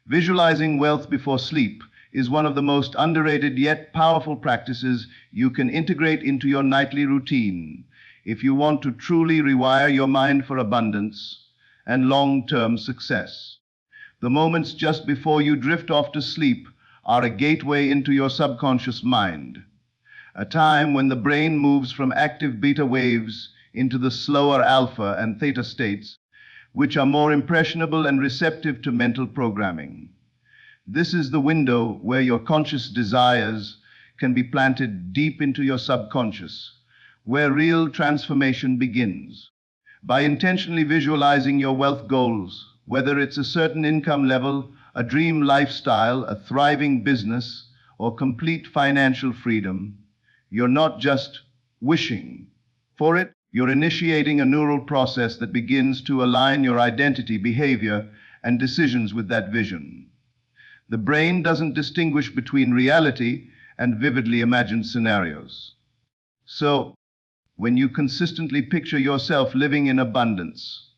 Visualizing wealth before sleep is one of the most underrated yet powerful practices you can integrate into your nightly routine if you want to truly rewire your mind for abundance and long-term success. The moments just before you drift off to sleep are a gateway into your subconscious mind, a time when the brain moves from active beta waves into the slower alpha and theta states, which are more impressionable and receptive to mental programming. This is the window where your conscious desires can be planted deep into your subconscious, where real transformation begins. By intentionally visualizing your wealth goals, whether it's a certain income level, a dream lifestyle, a thriving business, or complete financial freedom, you're not just wishing for it, you're initiating a neural process that begins to align your identity, behavior, and decisions with that vision. The brain doesn't distinguish between reality and vividly imagined scenarios. So, when you consistently picture yourself living in abundance,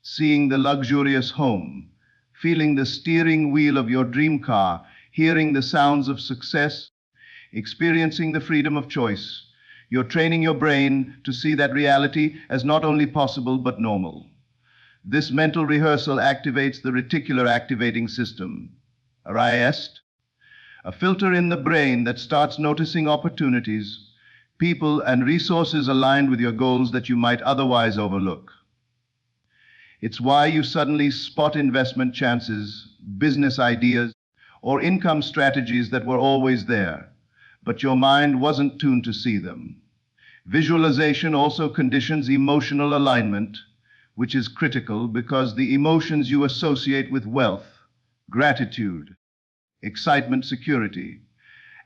seeing the luxurious home, feeling the steering wheel of your dream car, hearing the sounds of success, experiencing the freedom of choice, you're training your brain to see that reality as not only possible but normal. This mental rehearsal activates the reticular activating system, RIST, a filter in the brain that starts noticing opportunities, people, and resources aligned with your goals that you might otherwise overlook. It's why you suddenly spot investment chances, business ideas, or income strategies that were always there, but your mind wasn't tuned to see them. Visualization also conditions emotional alignment, which is critical because the emotions you associate with wealth, gratitude, excitement, security,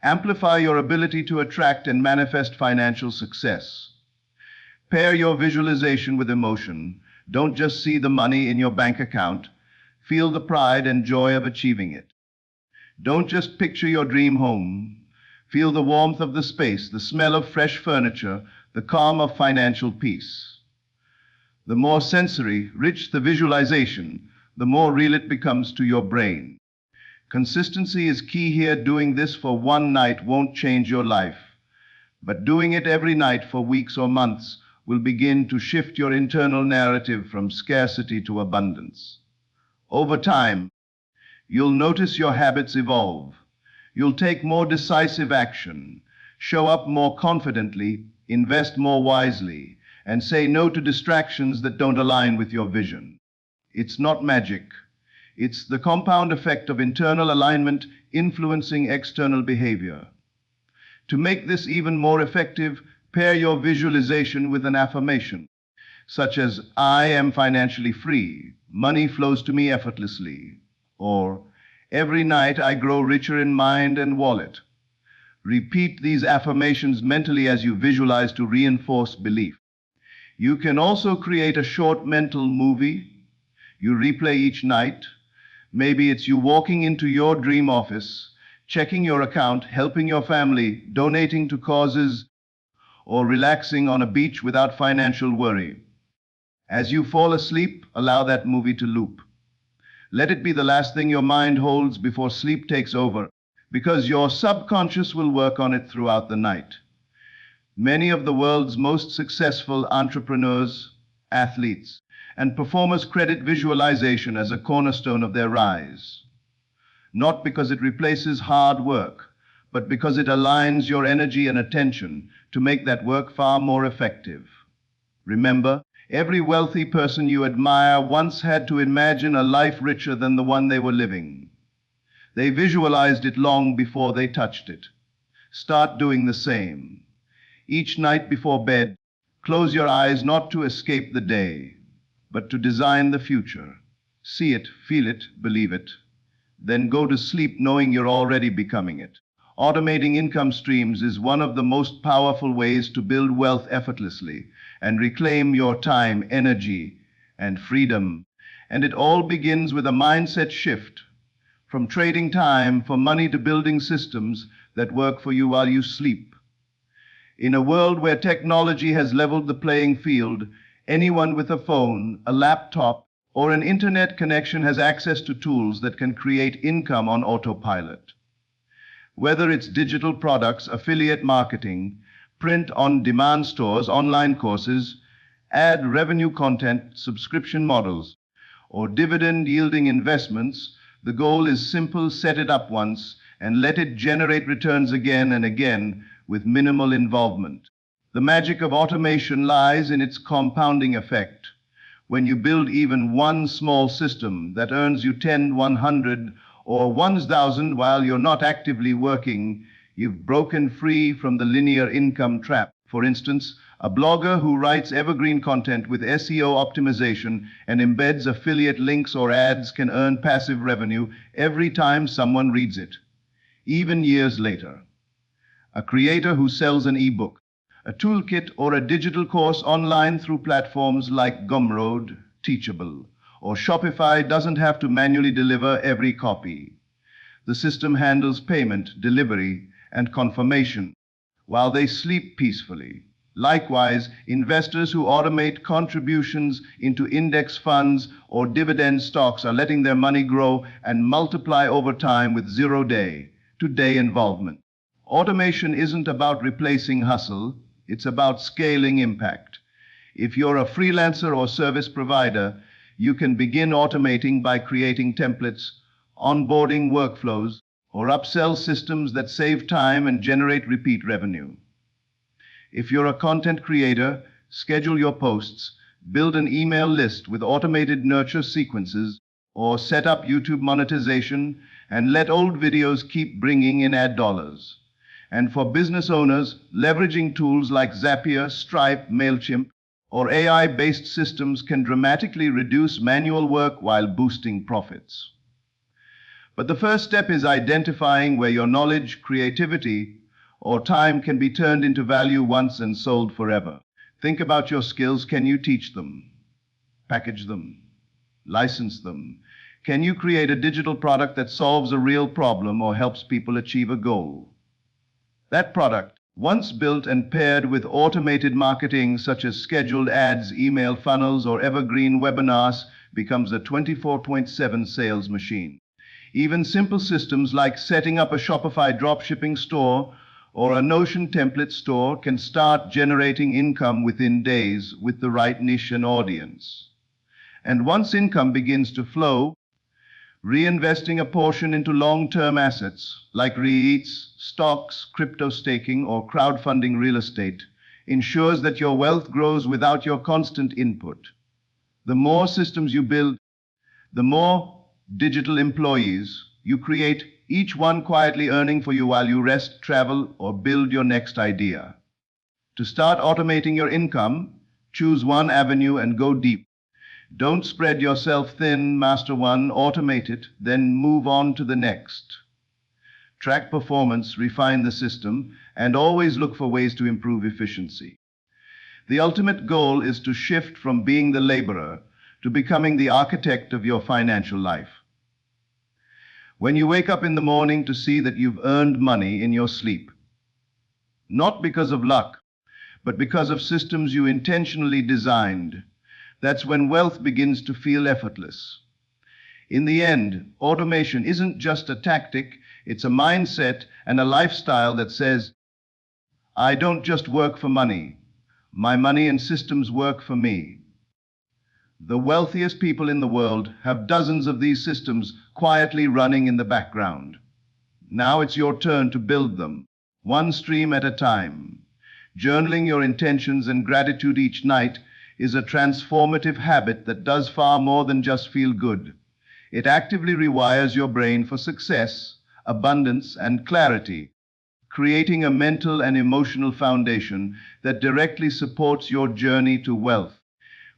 amplify your ability to attract and manifest financial success. Pair your visualization with emotion. Don't just see the money in your bank account, feel the pride and joy of achieving it. Don't just picture your dream home, feel the warmth of the space, the smell of fresh furniture, the calm of financial peace. The more sensory, rich the visualization, the more real it becomes to your brain. Consistency is key here. Doing this for one night won't change your life, but doing it every night for weeks or months will begin to shift your internal narrative from scarcity to abundance. Over time, you'll notice your habits evolve. You'll take more decisive action, show up more confidently, invest more wisely, and say no to distractions that don't align with your vision. It's not magic. It's the compound effect of internal alignment influencing external behavior. To make this even more effective, pair your visualization with an affirmation, such as, "I am financially free, money flows to me effortlessly," or "Every night I grow richer in mind and wallet." Repeat these affirmations mentally as you visualize to reinforce belief. You can also create a short mental movie you replay each night. Maybe it's you walking into your dream office, checking your account, helping your family, donating to causes, or relaxing on a beach without financial worry. As you fall asleep, allow that movie to loop. Let it be the last thing your mind holds before sleep takes over, because your subconscious will work on it throughout the night. Many of the world's most successful entrepreneurs, athletes, and performers credit visualization as a cornerstone of their rise. Not because it replaces hard work, but because it aligns your energy and attention to make that work far more effective. Remember, every wealthy person you admire once had to imagine a life richer than the one they were living. They visualized it long before they touched it. Start doing the same. Each night before bed, close your eyes not to escape the day, but to design the future. See it, feel it, believe it. Then go to sleep knowing you're already becoming it. Automating income streams is one of the most powerful ways to build wealth effortlessly and reclaim your time, energy, and freedom. And it all begins with a mindset shift, from trading time for money to building systems that work for you while you sleep. In a world where technology has leveled the playing field, anyone with a phone, a laptop, or an internet connection has access to tools that can create income on autopilot. Whether it's digital products, affiliate marketing, print-on-demand stores, online courses, ad revenue content, subscription models, or dividend-yielding investments, the goal is simple: set it up once and let it generate returns again and again with minimal involvement. The magic of automation lies in its compounding effect. When you build even one small system that earns you 10, 100, or 1,000 while you're not actively working, you've broken free from the linear income trap. For instance, a blogger who writes evergreen content with SEO optimization and embeds affiliate links or ads can earn passive revenue every time someone reads it, even years later. A creator who sells an ebook, a toolkit, or a digital course online through platforms like Gumroad, Teachable, or Shopify doesn't have to manually deliver every copy. The system handles payment, delivery, and confirmation while they sleep peacefully. Likewise, investors who automate contributions into index funds or dividend stocks are letting their money grow and multiply over time with zero day-to-day involvement. Automation isn't about replacing hustle, it's about scaling impact. If you're a freelancer or service provider, you can begin automating by creating templates, onboarding workflows, or upsell systems that save time and generate repeat revenue. If you're a content creator, schedule your posts, build an email list with automated nurture sequences, or set up YouTube monetization and let old videos keep bringing in ad dollars. And for business owners, leveraging tools like Zapier, Stripe, MailChimp, or AI-based systems can dramatically reduce manual work while boosting profits. But the first step is identifying where your knowledge, creativity, or time can be turned into value once and sold forever. Think about your skills. Can you teach them? Package them? License them? Can you create a digital product that solves a real problem or helps people achieve a goal? That product, once built and paired with automated marketing such as scheduled ads, email funnels, or evergreen webinars, becomes a 24/7 sales machine. Even simple systems like setting up a Shopify dropshipping store or a Notion template store can start generating income within days with the right niche and audience. And once income begins to flow, reinvesting a portion into long-term assets like REITs, stocks, crypto staking, or crowdfunding real estate ensures that your wealth grows without your constant input. The more systems you build, the more digital employees you create, each one quietly earning for you while you rest, travel, or build your next idea. To start automating your income, choose one avenue and go deep. Don't spread yourself thin. Master one, automate it, then move on to the next. Track performance, refine the system, and always look for ways to improve efficiency. The ultimate goal is to shift from being the laborer to becoming the architect of your financial life. When you wake up in the morning to see that you've earned money in your sleep, not because of luck, but because of systems you intentionally designed, that's when wealth begins to feel effortless. In the end, automation isn't just a tactic, it's a mindset and a lifestyle that says, I don't just work for money, my money and systems work for me. The wealthiest people in the world have dozens of these systems quietly running in the background. Now it's your turn to build them, one stream at a time. Journaling your intentions and gratitude each night is a transformative habit that does far more than just feel good. It actively rewires your brain for success, abundance, and clarity, creating a mental and emotional foundation that directly supports your journey to wealth.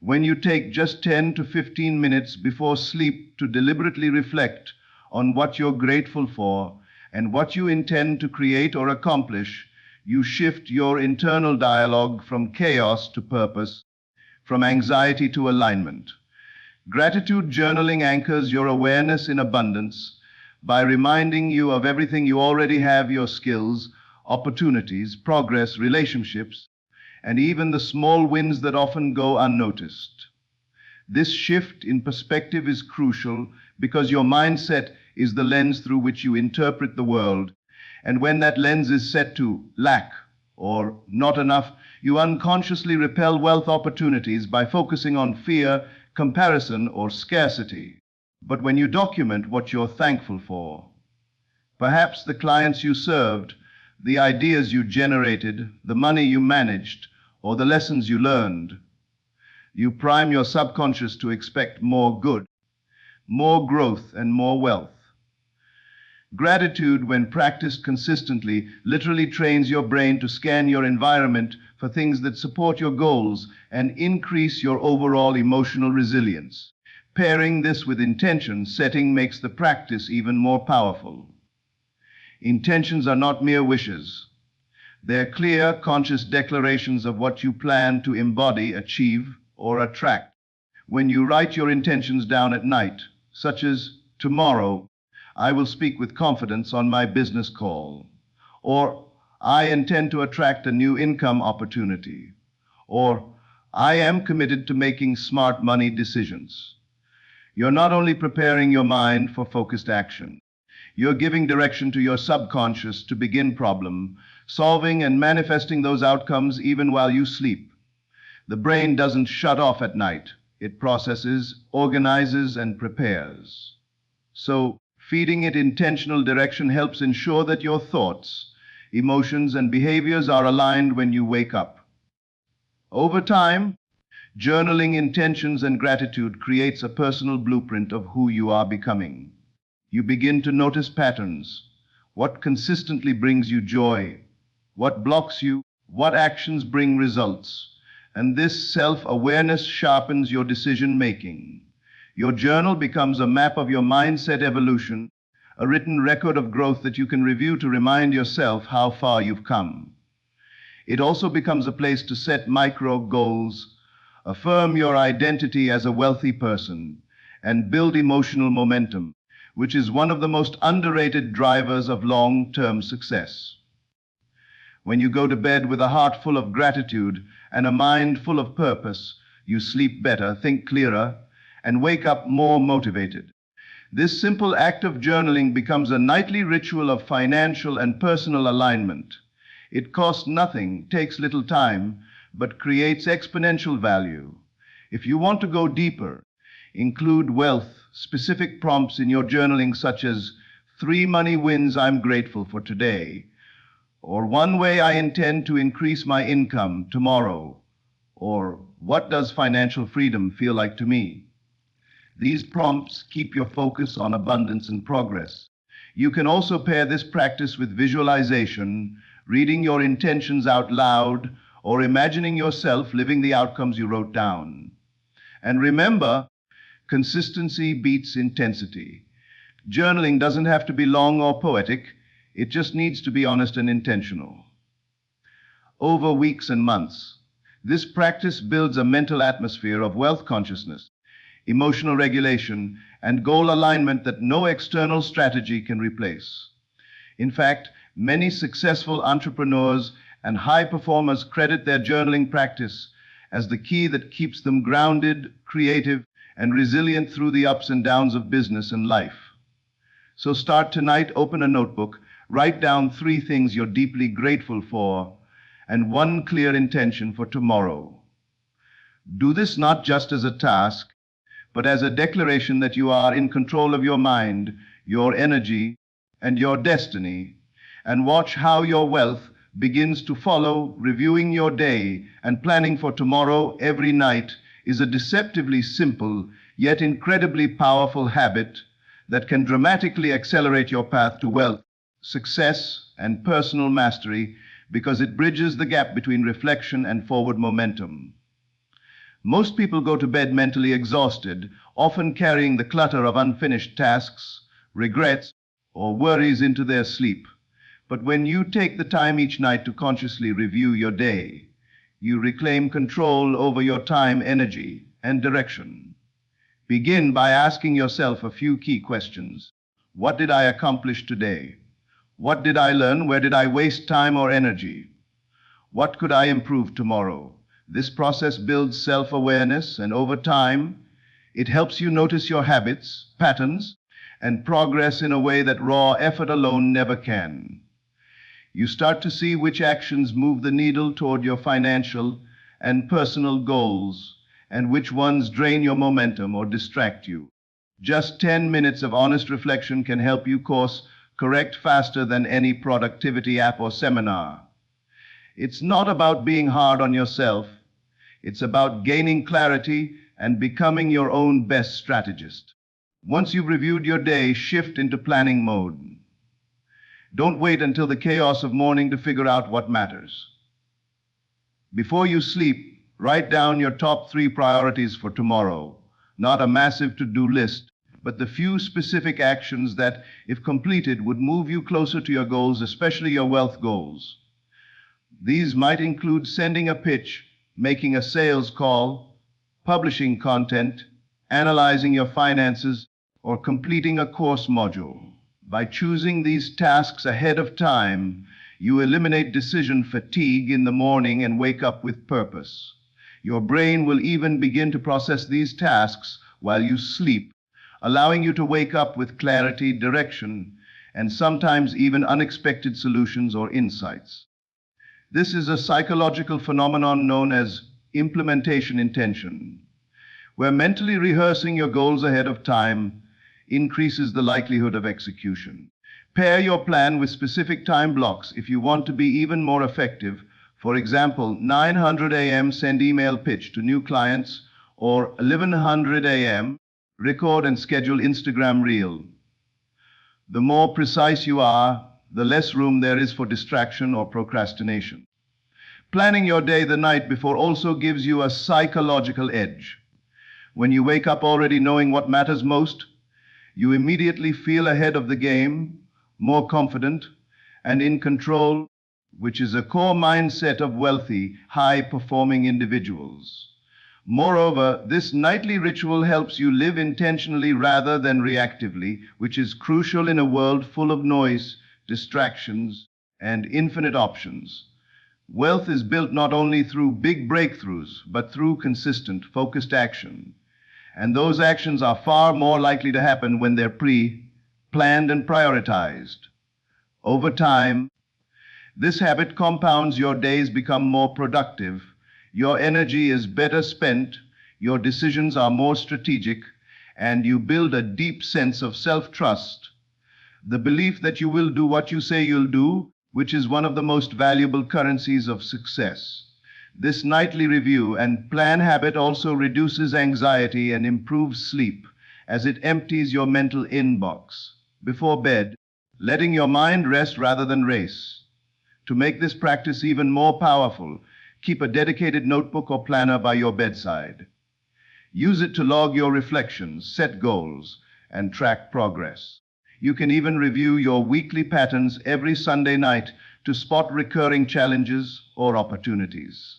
When you take just 10 to 15 minutes before sleep to deliberately reflect on what you're grateful for and what you intend to create or accomplish, you shift your internal dialogue from chaos to purpose, from anxiety to alignment. Gratitude journaling anchors your awareness in abundance by reminding you of everything you already have: your skills, opportunities, progress, relationships, and even the small wins that often go unnoticed. This shift in perspective is crucial because your mindset is the lens through which you interpret the world. And when that lens is set to lack or not enough, you unconsciously repel wealth opportunities by focusing on fear, comparison, or scarcity. But when you document what you're thankful for, perhaps the clients you served, the ideas you generated, the money you managed, or the lessons you learned, you prime your subconscious to expect more good, more growth, and more wealth. Gratitude, when practiced consistently, literally trains your brain to scan your environment for things that support your goals and increase your overall emotional resilience. Pairing this with intention setting makes the practice even more powerful. Intentions are not mere wishes. They're clear, conscious declarations of what you plan to embody, achieve, or attract. When you write your intentions down at night, such as, tomorrow, I will speak with confidence on my business call, or I intend to attract a new income opportunity, or I am committed to making smart money decisions. You're not only preparing your mind for focused action, you're giving direction to your subconscious to begin problem solving and manifesting those outcomes even while you sleep. The brain doesn't shut off at night. It processes, organizes, and prepares. So, feeding it intentional direction helps ensure that your thoughts, emotions, and behaviors are aligned when you wake up. Over time, journaling intentions and gratitude creates a personal blueprint of who you are becoming. You begin to notice patterns, what consistently brings you joy, what blocks you, what actions bring results, and this self-awareness sharpens your decision-making. Your journal becomes a map of your mindset evolution, a written record of growth that you can review to remind yourself how far you've come. It also becomes a place to set micro goals, affirm your identity as a wealthy person, and build emotional momentum, which is one of the most underrated drivers of long-term success. When you go to bed with a heart full of gratitude and a mind full of purpose, you sleep better, think clearer, and wake up more motivated. This simple act of journaling becomes a nightly ritual of financial and personal alignment. It costs nothing, takes little time, but creates exponential value. If you want to go deeper, include wealth-specific prompts in your journaling such as 3 money wins I'm grateful for today, or 1 way I intend to increase my income tomorrow, or what does financial freedom feel like to me? These prompts keep your focus on abundance and progress. You can also pair this practice with visualization, reading your intentions out loud, or imagining yourself living the outcomes you wrote down. And remember, consistency beats intensity. Journaling doesn't have to be long or poetic. It just needs to be honest and intentional. Over weeks and months, this practice builds a mental atmosphere of wealth consciousness, emotional regulation, and goal alignment that no external strategy can replace. In fact, many successful entrepreneurs and high performers credit their journaling practice as the key that keeps them grounded, creative, and resilient through the ups and downs of business and life. So start tonight, open a notebook, write down 3 things you're deeply grateful for, and 1 clear intention for tomorrow. Do this not just as a task, but as a declaration that you are in control of your mind, your energy, and your destiny, and watch how your wealth begins to follow. Reviewing your day and planning for tomorrow every night is a deceptively simple, yet incredibly powerful habit that can dramatically accelerate your path to wealth, success, and personal mastery because it bridges the gap between reflection and forward momentum. Most people go to bed mentally exhausted, often carrying the clutter of unfinished tasks, regrets, or worries into their sleep. But when you take the time each night to consciously review your day, you reclaim control over your time, energy, and direction. Begin by asking yourself a few key questions. What did I accomplish today? What did I learn? Where did I waste time or energy? What could I improve tomorrow? This process builds self-awareness, and over time, It helps you notice your habits, patterns, and progress in a way that raw effort alone never can. You start to see which actions move the needle toward your financial and personal goals, and which ones drain your momentum or distract you. Just 10 minutes of honest reflection can help you course correct faster than any productivity app or seminar. It's not about being hard on yourself. It's about gaining clarity and becoming your own best strategist. Once you've reviewed your day, shift into planning mode. Don't wait until the chaos of morning to figure out what matters. Before you sleep, write down your top 3 priorities for tomorrow. Not a massive to-do list, but the few specific actions that, if completed, would move you closer to your goals, especially your wealth goals. These might include sending a pitch, making a sales call, publishing content, analyzing your finances, or completing a course module. By choosing these tasks ahead of time, you eliminate decision fatigue in the morning and wake up with purpose. Your brain will even begin to process these tasks while you sleep, allowing you to wake up with clarity, direction, and sometimes even unexpected solutions or insights. This is a psychological phenomenon known as implementation intention, where mentally rehearsing your goals ahead of time increases the likelihood of execution. Pair your plan with specific time blocks if you want to be even more effective. For example, 900 a.m. send email pitch to new clients, or 1100 a.m. record and schedule Instagram reel. The more precise you are, the less room there is for distraction or procrastination. Planning your day the night before also gives you a psychological edge. When you wake up already knowing what matters most, you immediately feel ahead of the game, more confident, and in control, which is a core mindset of wealthy, high-performing individuals. Moreover, this nightly ritual helps you live intentionally rather than reactively, which is crucial in a world full of noise, distractions, and infinite options. Wealth is built not only through big breakthroughs, but through consistent, focused action. And those actions are far more likely to happen when they're planned and prioritized. Over time, this habit compounds. Your days become more productive, your energy is better spent, your decisions are more strategic, and you build a deep sense of self-trust, the belief that you will do what you say you'll do, which is one of the most valuable currencies of success. This nightly review and plan habit also reduces anxiety and improves sleep, as it empties your mental inbox. Before bed, letting your mind rest rather than race. To make this practice even more powerful, keep a dedicated notebook or planner by your bedside. Use it to log your reflections, set goals, and track progress. You can even review your weekly patterns every Sunday night to spot recurring challenges or opportunities.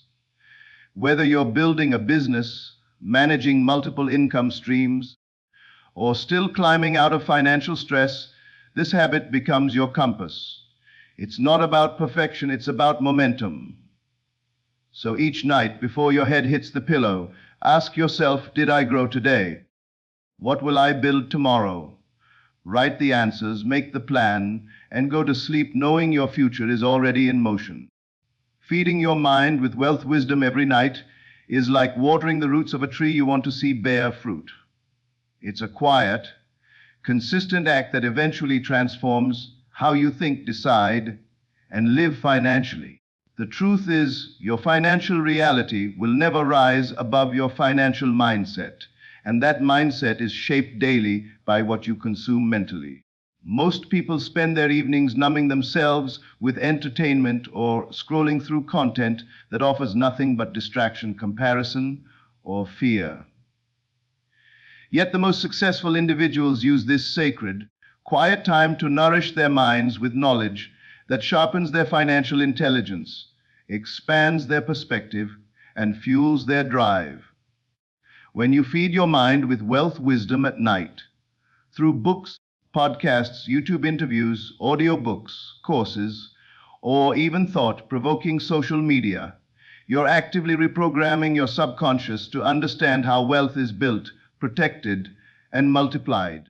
Whether you're building a business, managing multiple income streams, or still climbing out of financial stress, this habit becomes your compass. It's not about perfection, it's about momentum. So each night before your head hits the pillow, ask yourself, did I grow today? What will I build tomorrow? Write the answers, make the plan, and go to sleep knowing your future is already in motion. Feeding your mind with wealth wisdom every night is like watering the roots of a tree you want to see bear fruit. It's a quiet, consistent act that eventually transforms how you think, decide, and live financially. The truth is, your financial reality will never rise above your financial mindset, and that mindset is shaped daily by what you consume mentally. Most people spend their evenings numbing themselves with entertainment or scrolling through content that offers nothing but distraction, comparison, or fear. Yet the most successful individuals use this sacred, quiet time to nourish their minds with knowledge that sharpens their financial intelligence, expands their perspective, and fuels their drive. When you feed your mind with wealth wisdom at night, through books, podcasts, YouTube interviews, audiobooks, courses, or even thought-provoking social media, you're actively reprogramming your subconscious to understand how wealth is built, protected, and multiplied.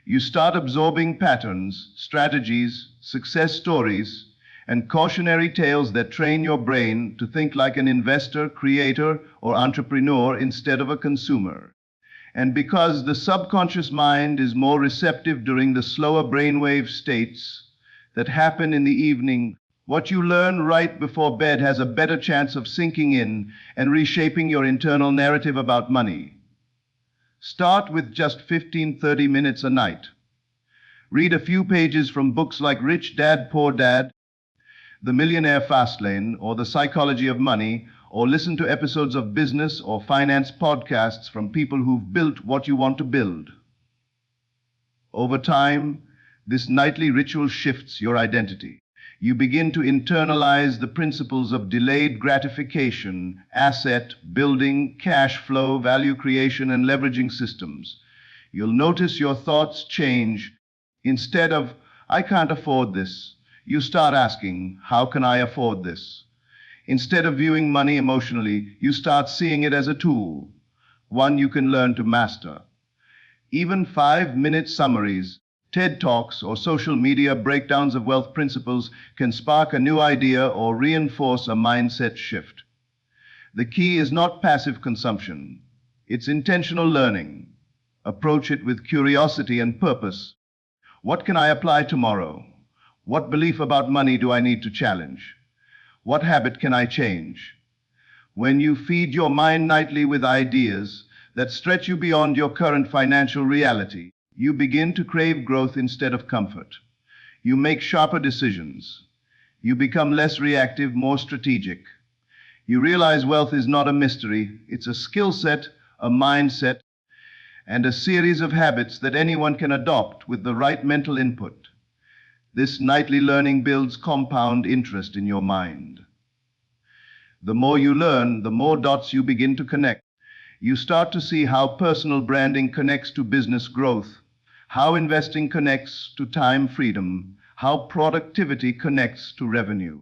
You start absorbing patterns, strategies, success stories, and cautionary tales that train your brain to think like an investor, creator, or entrepreneur instead of a consumer. And because the subconscious mind is more receptive during the slower brainwave states that happen in the evening, what you learn right before bed has a better chance of sinking in and reshaping your internal narrative about money. Start with just 15-30 minutes a night. Read a few pages from books like Rich Dad, Poor Dad, The Millionaire Fastlane, or The Psychology of Money, or listen to episodes of business or finance podcasts from people who've built what you want to build. Over time, this nightly ritual shifts your identity. You begin to internalize the principles of delayed gratification, asset building, cash flow, value creation, and leveraging systems. You'll notice your thoughts change. Instead of, "I can't afford this," you start asking, "How can I afford this?" Instead of viewing money emotionally, you start seeing it as a tool, one you can learn to master. Even 5-minute summaries, TED Talks, or social media breakdowns of wealth principles can spark a new idea or reinforce a mindset shift. The key is not passive consumption. It's intentional learning. Approach it with curiosity and purpose. What can I apply tomorrow? What belief about money do I need to challenge? What habit can I change? When you feed your mind nightly with ideas that stretch you beyond your current financial reality, you begin to crave growth instead of comfort. You make sharper decisions. You become less reactive, more strategic. You realize wealth is not a mystery. It's a skill set, a mindset, and a series of habits that anyone can adopt with the right mental input. This nightly learning builds compound interest in your mind. The more you learn, the more dots you begin to connect. You start to see how personal branding connects to business growth, how investing connects to time freedom, how productivity connects to revenue.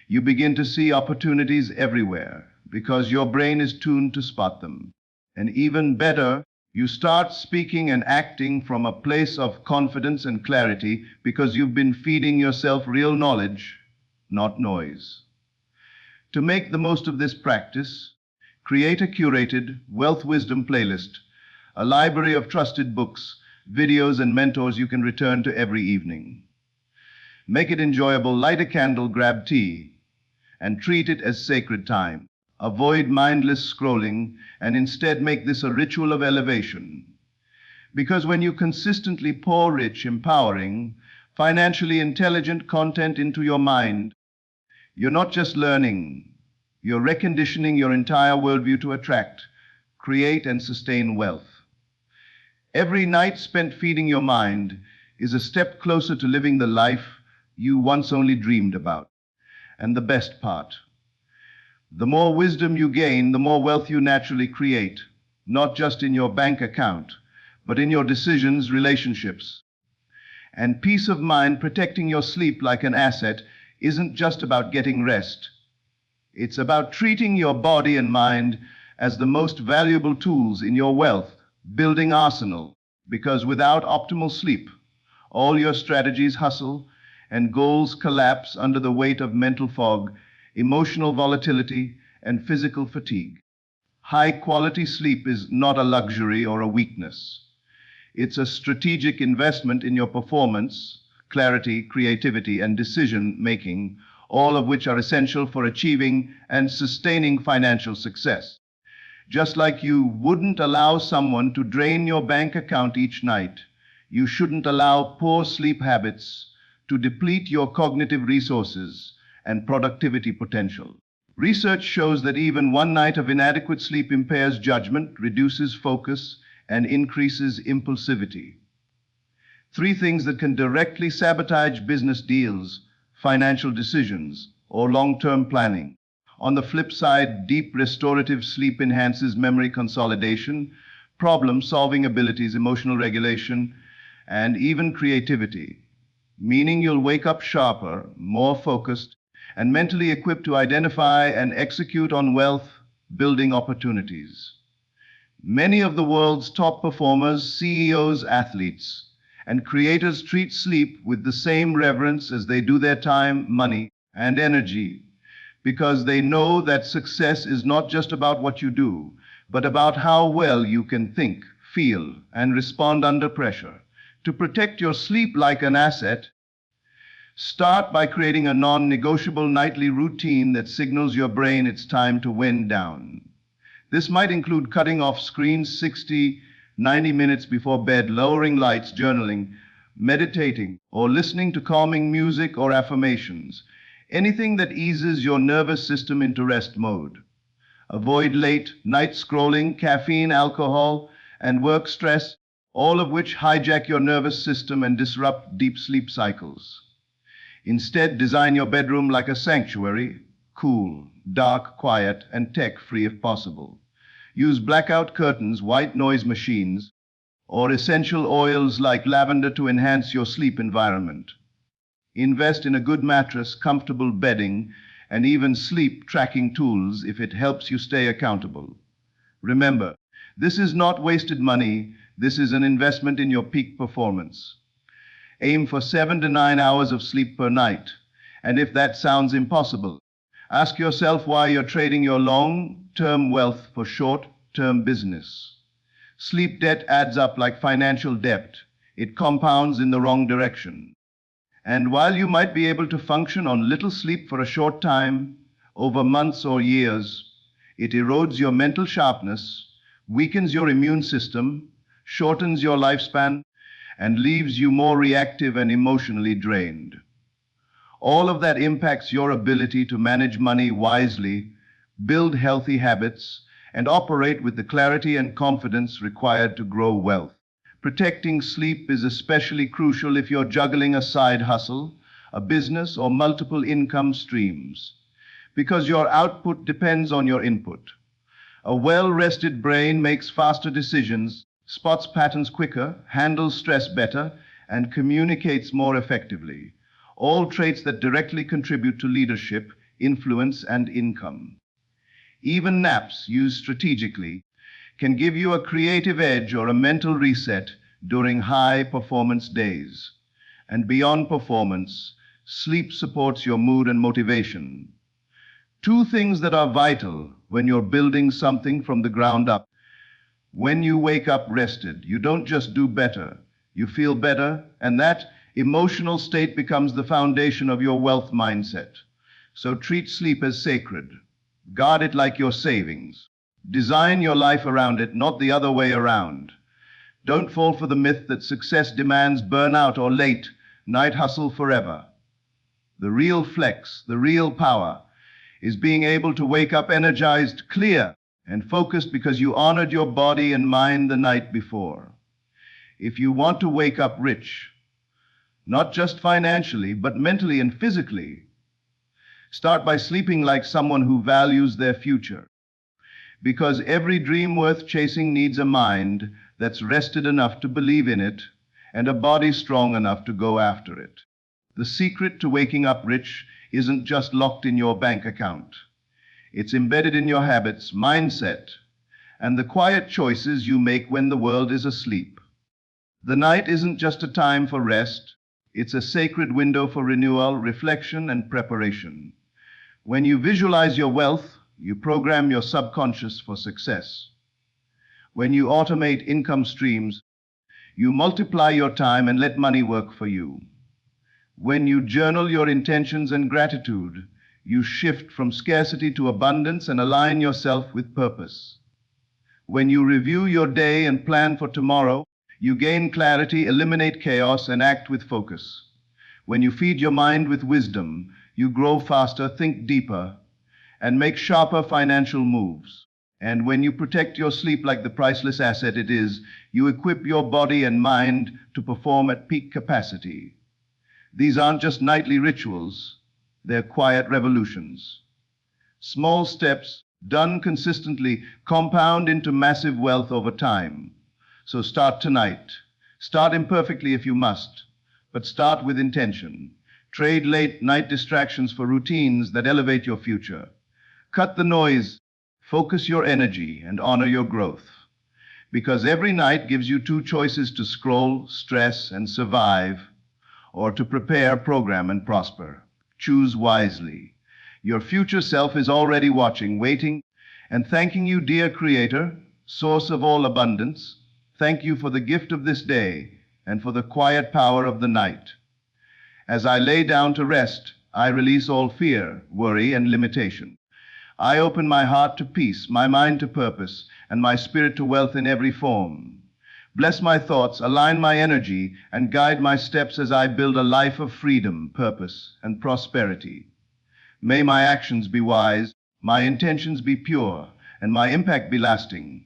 You begin to see opportunities everywhere because your brain is tuned to spot them. And even better, you start speaking and acting from a place of confidence and clarity because you've been feeding yourself real knowledge, not noise. To make the most of this practice, create a curated wealth wisdom playlist, a library of trusted books, videos, and mentors you can return to every evening. Make it enjoyable, light a candle, grab tea, and treat it as sacred time. Avoid mindless scrolling and instead make this a ritual of elevation. Because when you consistently pour rich, empowering, financially intelligent content into your mind, you're not just learning, you're reconditioning your entire worldview to attract, create, and sustain wealth. Every night spent feeding your mind is a step closer to living the life you once only dreamed about. And the best part, the more wisdom you gain, the more wealth you naturally create, not just in your bank account, but in your decisions, relationships, and peace of mind. Protecting your sleep like an asset isn't just about getting rest. It's about treating your body and mind as the most valuable tools in your wealth building arsenal, because without optimal sleep, all your strategies hustle and goals collapse under the weight of mental fog, emotional volatility, and physical fatigue. High-quality sleep is not a luxury or a weakness. It's a strategic investment in your performance, clarity, creativity, and decision-making, all of which are essential for achieving and sustaining financial success. Just like you wouldn't allow someone to drain your bank account each night, you shouldn't allow poor sleep habits to deplete your cognitive resources and productivity potential. Research shows that even one night of inadequate sleep impairs judgment, reduces focus, and increases impulsivity. 3 things that can directly sabotage business deals, financial decisions, or long-term planning. On the flip side, deep restorative sleep enhances memory consolidation, problem-solving abilities, emotional regulation, and even creativity, meaning you'll wake up sharper, more focused, and mentally equipped to identify and execute on wealth-building opportunities. Many of the world's top performers, CEOs, athletes, and creators treat sleep with the same reverence as they do their time, money, and energy, because they know that success is not just about what you do, but about how well you can think, feel, and respond under pressure. To protect your sleep like an asset, start by creating a non-negotiable nightly routine that signals your brain it's time to wind down. This might include cutting off screens 60-90 minutes before bed, lowering lights, journaling, meditating, or listening to calming music or affirmations. Anything that eases your nervous system into rest mode. Avoid late night scrolling, caffeine, alcohol, and work stress, all of which hijack your nervous system and disrupt deep sleep cycles. Instead, design your bedroom like a sanctuary, cool, dark, quiet, and tech-free if possible. Use blackout curtains, white noise machines, or essential oils like lavender to enhance your sleep environment. Invest in a good mattress, comfortable bedding, and even sleep tracking tools if it helps you stay accountable. Remember, this is not wasted money, this is an investment in your peak performance. Aim for 7 to 9 hours of sleep per night, and if that sounds impossible, ask yourself why you're trading your long-term wealth for short-term business. Sleep debt adds up like financial debt. It compounds in the wrong direction. And while you might be able to function on little sleep for a short time, over months or years, it erodes your mental sharpness, weakens your immune system, shortens your lifespan, and leaves you more reactive and emotionally drained. All of that impacts your ability to manage money wisely, build healthy habits, and operate with the clarity and confidence required to grow wealth. Protecting sleep is especially crucial if you're juggling a side hustle, a business, or multiple income streams, because your output depends on your input. A well-rested brain makes faster decisions, spots patterns quicker, handles stress better, and communicates more effectively. All traits that directly contribute to leadership, influence, and income. Even naps, used strategically, can give you a creative edge or a mental reset during high-performance days. And beyond performance, sleep supports your mood and motivation. Two things that are vital when you're building something from the ground up. When you wake up rested, you don't just do better, you feel better, and that emotional state becomes the foundation of your wealth mindset. So treat sleep as sacred. Guard it like your savings. Design your life around it, not the other way around. Don't fall for the myth that success demands burnout or late night hustle forever. The real flex, the real power, is being able to wake up energized, clear, and focused because you honored your body and mind the night before. If you want to wake up rich, not just financially, but mentally and physically, start by sleeping like someone who values their future. Because every dream worth chasing needs a mind that's rested enough to believe in it and a body strong enough to go after it. The secret to waking up rich isn't just locked in your bank account. It's embedded in your habits, mindset, and the quiet choices you make when the world is asleep. The night isn't just a time for rest. It's a sacred window for renewal, reflection, and preparation. When you visualize your wealth, you program your subconscious for success. When you automate income streams, you multiply your time and let money work for you. When you journal your intentions and gratitude, you shift from scarcity to abundance and align yourself with purpose. When you review your day and plan for tomorrow, you gain clarity, eliminate chaos, and act with focus. When you feed your mind with wisdom, you grow faster, think deeper, and make sharper financial moves. And when you protect your sleep like the priceless asset it is, you equip your body and mind to perform at peak capacity. These aren't just nightly rituals, they're quiet revolutions. Small steps, done consistently, compound into massive wealth over time. So start tonight. Start imperfectly if you must, but start with intention. Trade late night distractions for routines that elevate your future. Cut the noise, focus your energy, and honor your growth. because every night gives you two choices: to scroll, stress, and survive, or to prepare, program, and prosper. Choose wisely. Your future self is already watching, waiting, and thanking you, dear Creator, source of all abundance. Thank you for the gift of this day and for the quiet power of the night. As I lay down to rest, I release all fear, worry, and limitation. I open my heart to peace, my mind to purpose, and my spirit to wealth in every form. Bless my thoughts, align my energy, and guide my steps as I build a life of freedom, purpose, and prosperity. May my actions be wise, my intentions be pure, and my impact be lasting.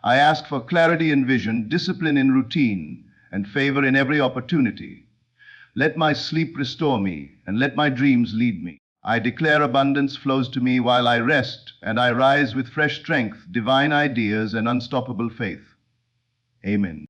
I ask for clarity in vision, discipline in routine, and favor in every opportunity. Let my sleep restore me, and let my dreams lead me. I declare abundance flows to me while I rest, and I rise with fresh strength, divine ideas, and unstoppable faith. Amen.